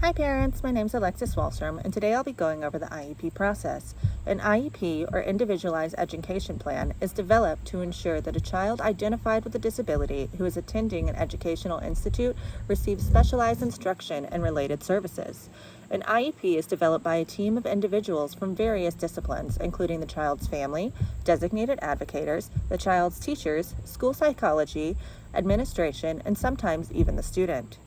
Hi parents, my name is Alexis Wallstrom, and today I'll be going over the IEP process. An IEP, or Individualized Education Plan, is developed to ensure that a child identified with a disability who is attending an educational institute receives specialized instruction and related services. An IEP is developed by a team of individuals from various disciplines, including the child's family, designated advocators, the child's teachers, school psychology, administration, and sometimes even the student.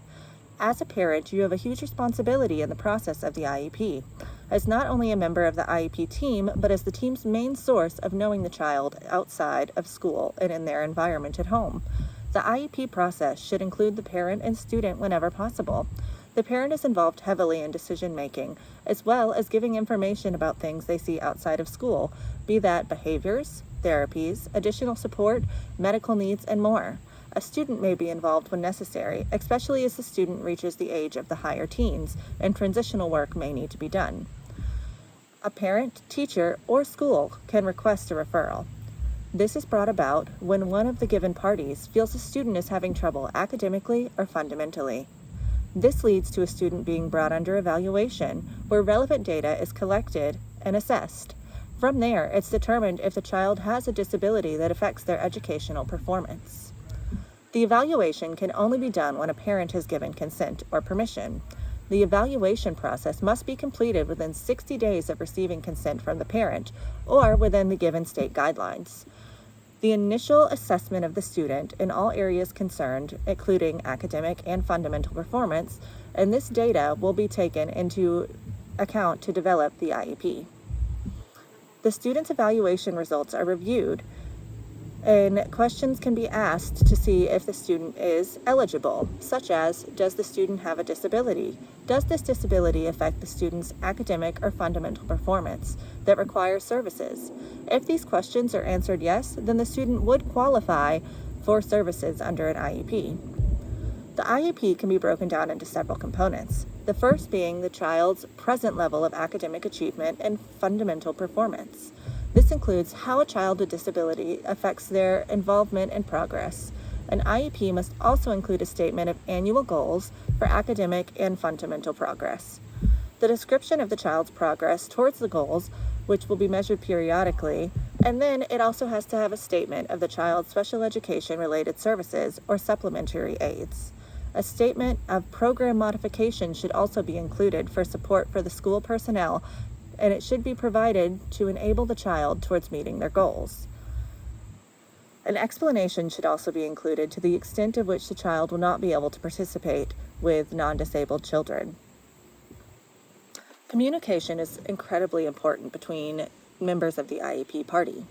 As a parent, you have a huge responsibility in the process of the IEP. As not only a member of the IEP team, but as the team's main source of knowing the child outside of school and in their environment at home. The IEP process should include the parent and student whenever possible. The parent is involved heavily in decision making, as well as giving information about things they see outside of school, be that behaviors, therapies, additional support, medical needs, and more. A student may be involved when necessary, especially as the student reaches the age of the higher teens, and transitional work may need to be done. A parent, teacher, or school can request a referral. This is brought about when one of the given parties feels the student is having trouble academically or fundamentally. This leads to a student being brought under evaluation, where relevant data is collected and assessed. From there, it's determined if the child has a disability that affects their educational performance. The evaluation can only be done when a parent has given consent or permission. The evaluation process must be completed within 60 days of receiving consent from the parent or within the given state guidelines. The initial assessment of the student in all areas concerned, including academic and fundamental performance, and this data will be taken into account to develop the IEP. The student's evaluation results are reviewed, and questions can be asked to see if the student is eligible, such as, does the student have a disability? Does this disability affect the student's academic or fundamental performance that requires services? If these questions are answered yes, then the student would qualify for services under an IEP. The IEP can be broken down into several components, the first being the child's present level of academic achievement and fundamental performance. This includes how a child with disability affects their involvement and progress. An IEP must also include a statement of annual goals for academic and fundamental progress. The description of the child's progress towards the goals, which will be measured periodically, and then it also has to have a statement of the child's special education related services or supplementary aids. A statement of program modification should also be included for support for the school personnel, and it should be provided to enable the child towards meeting their goals. An explanation should also be included to the extent of which the child will not be able to participate with non-disabled children. Communication is incredibly important between members of the IEP party.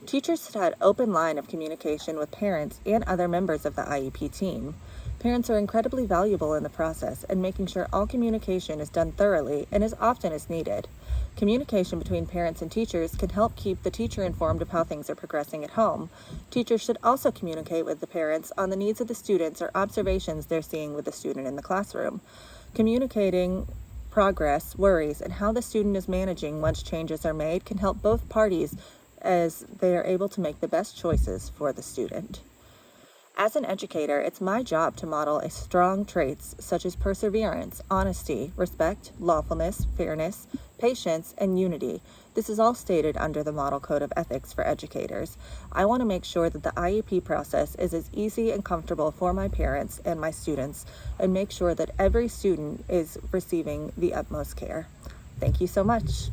Teachers should have an open line of communication with parents and other members of the IEP team. Parents are incredibly valuable in the process, and making sure all communication is done thoroughly and as often as needed. Communication between parents and teachers can help keep the teacher informed of how things are progressing at home. Teachers should also communicate with the parents on the needs of the students or observations they're seeing with the student in the classroom. Communicating progress, worries, and how the student is managing once changes are made can help both parties as they are able to make the best choices for the student. As an educator, it's my job to model strong traits such as perseverance, honesty, respect, lawfulness, fairness, patience, and unity. This is all stated under the Model Code of Ethics for Educators. I want to make sure that the IEP process is as easy and comfortable for my parents and my students, and make sure that every student is receiving the utmost care. Thank you so much.